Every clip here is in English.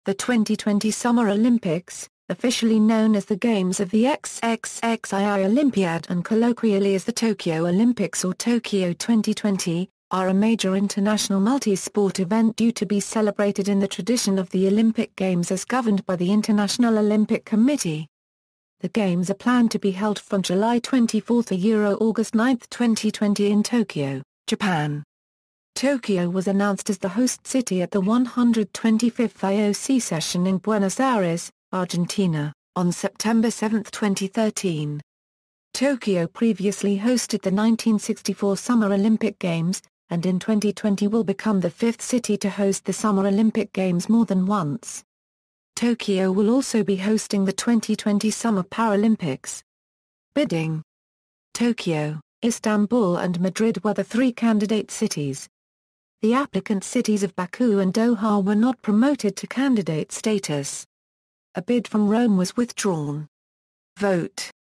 The 2020 Summer Olympics, officially known as the Games of the XXXII Olympiad and colloquially as the Tokyo Olympics or Tokyo 2020, are a major international multi-sport event due to be celebrated in the tradition of the Olympic Games as governed by the International Olympic Committee. The Games are planned to be held from July 24 to August 9, 2020 in Tokyo, Japan. Tokyo was announced as the host city at the 125th IOC Session in Buenos Aires, Argentina, on September 7, 2013. Tokyo previously hosted the 1964 Summer Olympic Games, and in 2020 will become the fifth city to host the Summer Olympic Games more than once. Tokyo will also be hosting the 2020 Summer Paralympics. Bidding. Tokyo, Istanbul and Madrid were the three candidate cities. The applicant cities of Baku and Doha were not promoted to candidate status. A bid from Rome was withdrawn. Vote.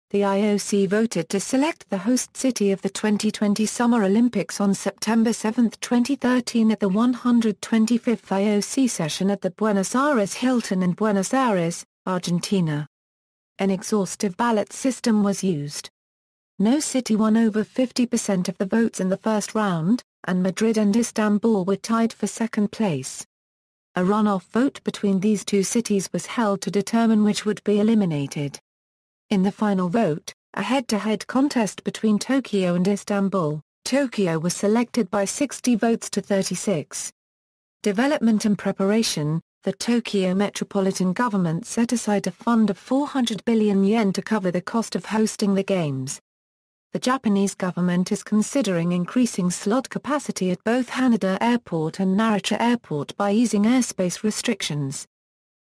The IOC voted to select the host city of the 2020 Summer Olympics on September 7, 2013 at the 125th IOC session at the Buenos Aires Hilton in Buenos Aires, Argentina. An exhaustive ballot system was used. No city won over 50% of the votes in the first round, and Madrid and Istanbul were tied for second place. A runoff vote between these two cities was held to determine which would be eliminated. In the final vote, a head-to-head contest between Tokyo and Istanbul, Tokyo was selected by 60 votes to 36. Development and preparation. The Tokyo metropolitan government set aside a fund of 400 billion yen to cover the cost of hosting the Games. The Japanese government is considering increasing slot capacity at both Haneda Airport and Narita Airport by easing airspace restrictions.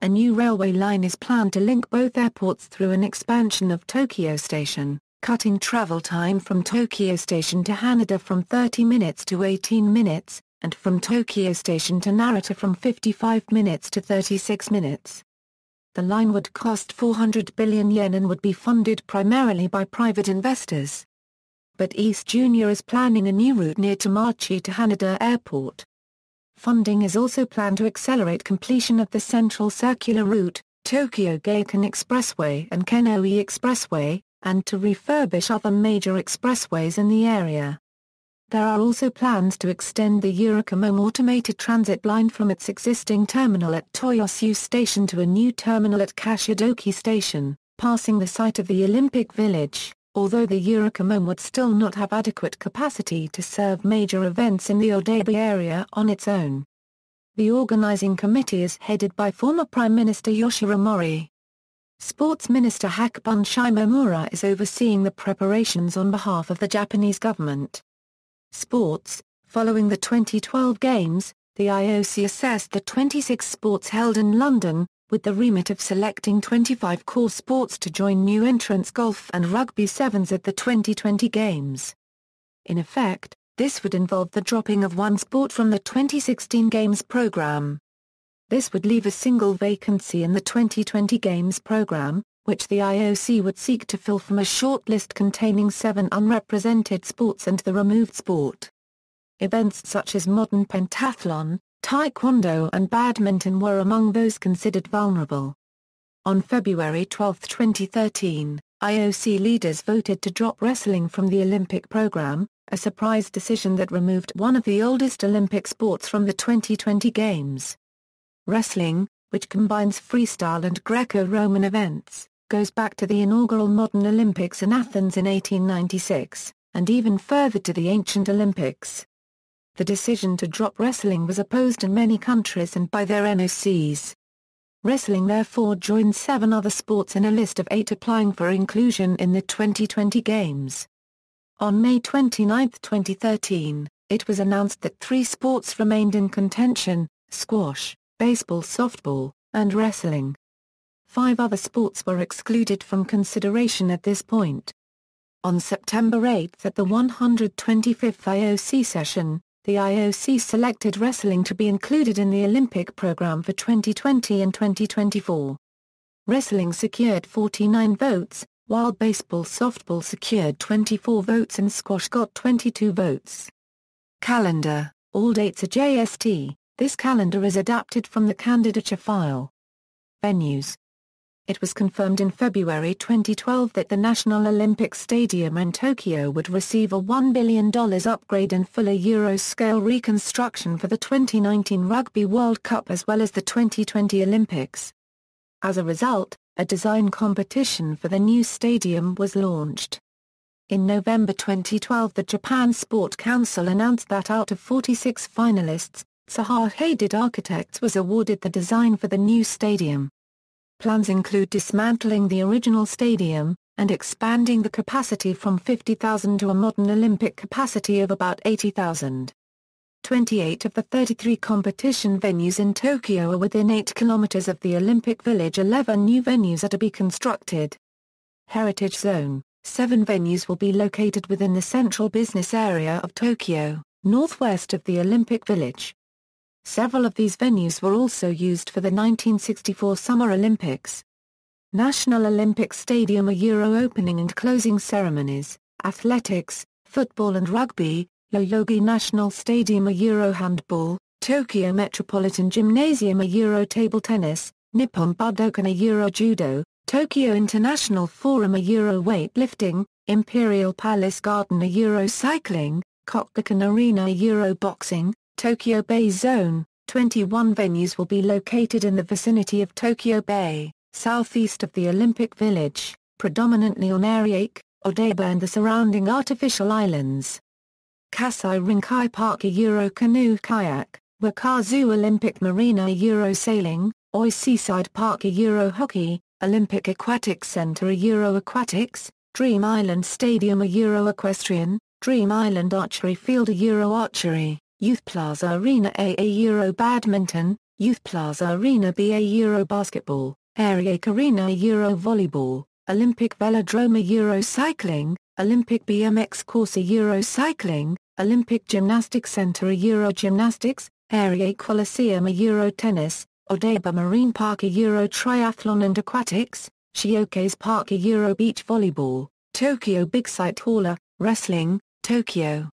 A new railway line is planned to link both airports through an expansion of Tokyo Station, cutting travel time from Tokyo Station to Haneda from 30 minutes to 18 minutes, and from Tokyo Station to Narita from 55 minutes to 36 minutes. The line would cost 400 billion yen and would be funded primarily by private investors. But East Junior is planning a new route near Tomachi to Haneda Airport. Funding is also planned to accelerate completion of the Central Circular Route, Tokyo Geikan Expressway and Kenoi Expressway, and to refurbish other major expressways in the area. There are also plans to extend the Yurakamome automated transit line from its existing terminal at Toyosu Station to a new terminal at Kashidoki Station, passing the site of the Olympic Village, although the Yurakamome would still not have adequate capacity to serve major events in the Odaiba area on its own. The organizing committee is headed by former Prime Minister Yoshiro Mori. Sports Minister Hepburn Shimomura is overseeing the preparations on behalf of the Japanese government. Sports. Following the 2012 Games, the IOC assessed the 26 sports held in London, with the remit of selecting 25 core sports to join new entrants golf and rugby sevens at the 2020 Games. In effect, this would involve the dropping of one sport from the 2016 Games program. This would leave a single vacancy in the 2020 Games program, which the IOC would seek to fill from a short list containing 7 unrepresented sports and the removed sport. Events such as modern pentathlon, taekwondo and badminton were among those considered vulnerable. On February 12, 2013, IOC leaders voted to drop wrestling from the Olympic program, a surprise decision that removed one of the oldest Olympic sports from the 2020 Games. Wrestling, which combines freestyle and Greco-Roman events, goes back to the inaugural modern Olympics in Athens in 1896, and even further to the ancient Olympics. The decision to drop wrestling was opposed in many countries and by their NOCs. Wrestling therefore joined 7 other sports in a list of 8 applying for inclusion in the 2020 Games. On May 29, 2013, it was announced that 3 sports remained in contention: squash, baseball, softball, and wrestling. 5 other sports were excluded from consideration at this point. On September 8 at the 125th IOC session, the IOC selected wrestling to be included in the Olympic program for 2020 and 2024. Wrestling secured 49 votes, while baseball-softball secured 24 votes and squash got 22 votes. Calendar. All dates are JST. This calendar is adapted from the candidature file. Venues. It was confirmed in February 2012 that the National Olympic Stadium in Tokyo would receive a $1 billion upgrade and fuller Euro-scale reconstruction for the 2019 Rugby World Cup as well as the 2020 Olympics. As a result, a design competition for the new stadium was launched. In November 2012 the Japan Sport Council announced that out of 46 finalists, Zaha Hadid Architects was awarded the design for the new stadium. Plans include dismantling the original stadium, and expanding the capacity from 50,000 to a modern Olympic capacity of about 80,000. 28 of the 33 competition venues in Tokyo are within 8 kilometers of the Olympic Village. 11 new venues are to be constructed. Heritage Zone. 7 venues will be located within the central business area of Tokyo, northwest of the Olympic Village. Several of these venues were also used for the 1964 Summer Olympics. National Olympic Stadium are Euro opening and closing ceremonies, athletics, football and rugby, Yoyogi National Stadium are Euro handball, Tokyo Metropolitan Gymnasium are Euro table tennis, Nippon Budokan are Euro judo, Tokyo International Forum are Euro weightlifting, Imperial Palace Garden are Euro cycling, Kokukan Arena are Euro boxing. Tokyo Bay Zone. 21 venues will be located in the vicinity of Tokyo Bay, southeast of the Olympic Village, predominantly on Ariake, Odaiba and the surrounding artificial islands. Kasai Rinkai Park a Euro canoe kayak, Wakazu Olympic Marina a Euro sailing, Oi Seaside Park a Euro hockey, Olympic Aquatic Center a Euro aquatics, Dream Island Stadium a Euro equestrian, Dream Island Archery Field a Euro archery. Youth Plaza Arena A Euro Badminton, Youth Plaza Arena B a Euro Basketball, Ariake Arena a Euro Volleyball, Olympic Velodrome a Euro Cycling, Olympic BMX Course a Euro Cycling, Olympic Gymnastics Center a Euro Gymnastics, Ariake Coliseum a Euro Tennis, Odaiba Marine Park a Euro Triathlon and Aquatics, Shiokaze Park a Euro Beach Volleyball, Tokyo Big Sight Hall a Wrestling, Tokyo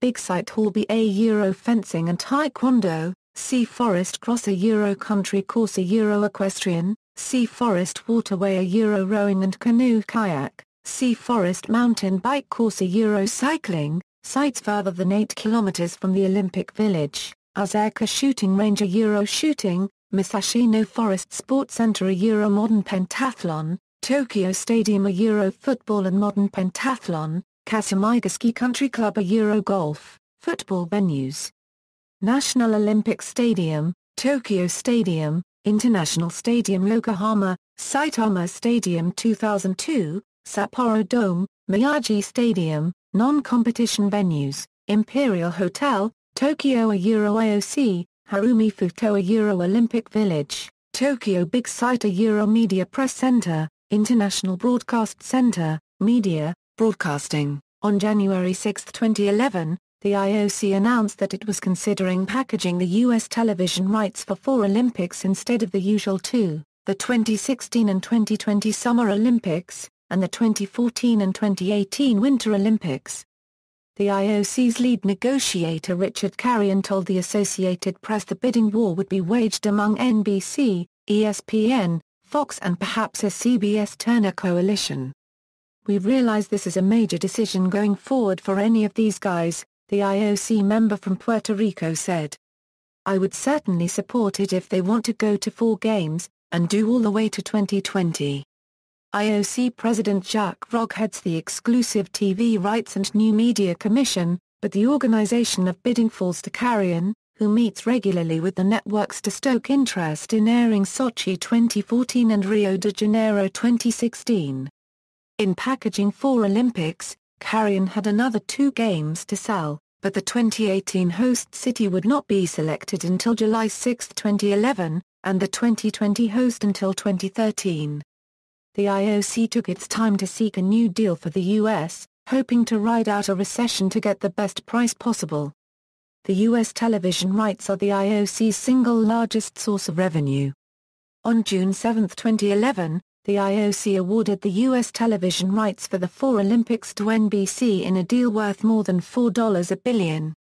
Big Sight Hall B a Euro Fencing and Taekwondo, Sea Forest Cross a Euro Country Course a Euro Equestrian, Sea Forest Waterway a Euro Rowing and Canoe Kayak, Sea Forest Mountain Bike Course a Euro Cycling, sites further than 8 kilometers from the Olympic Village, Azeka Shooting Range a Euro Shooting, Misashino Forest Sports Center a Euro Modern Pentathlon, Tokyo Stadium a Euro Football and Modern Pentathlon, Kasumiga Ski Country Club a Euro Golf, football venues. National Olympic Stadium, Tokyo Stadium, International Stadium Yokohama, Saitama Stadium 2002, Sapporo Dome, Miyagi Stadium, non-competition venues, Imperial Hotel, Tokyo a Euro IOC, Harumi Futo a Euro Olympic Village, Tokyo Big Sight a Euro Media Press Center, International Broadcast Center, Media, Broadcasting. On January 6, 2011, the IOC announced that it was considering packaging the U.S. television rights for 4 Olympics instead of the usual 2, the 2016 and 2020 Summer Olympics, and the 2014 and 2018 Winter Olympics. The IOC's lead negotiator Richard Carrion told the Associated Press the bidding war would be waged among NBC, ESPN, Fox and perhaps a CBS-Turner coalition. "We realize this is a major decision going forward for any of these guys," the IOC member from Puerto Rico said. "I would certainly support it if they want to go to 4 games, and do all the way to 2020. IOC President Jacques Rogge heads the exclusive TV rights and new media commission, but the organization of bidding falls to Carrion, who meets regularly with the networks to stoke interest in airing Sochi 2014 and Rio de Janeiro 2016. In packaging 4 Olympics, Carrion had another 2 games to sell, but the 2018 host city would not be selected until July 6, 2011, and the 2020 host until 2013. The IOC took its time to seek a new deal for the U.S., hoping to ride out a recession to get the best price possible. The U.S. television rights are the IOC's single largest source of revenue. On June 7, 2011, the IOC awarded the U.S. television rights for the 4 Olympics to NBC in a deal worth more than $4 billion.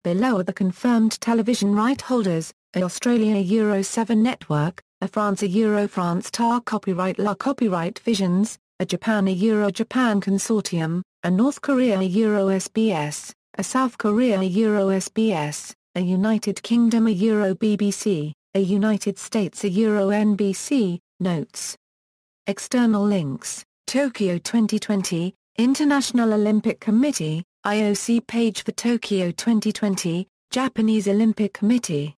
below are the confirmed television right holders: a Australia Euro 7 network, a France a Euro France TAR copyright La Copyright Visions, a Japan a Euro Japan Consortium, a North Korea a Euro SBS, a South Korea a Euro SBS, a United Kingdom a Euro BBC, a United States a Euro NBC. Notes. External links: Tokyo 2020, International Olympic Committee, IOC page for Tokyo 2020, Japanese Olympic Committee.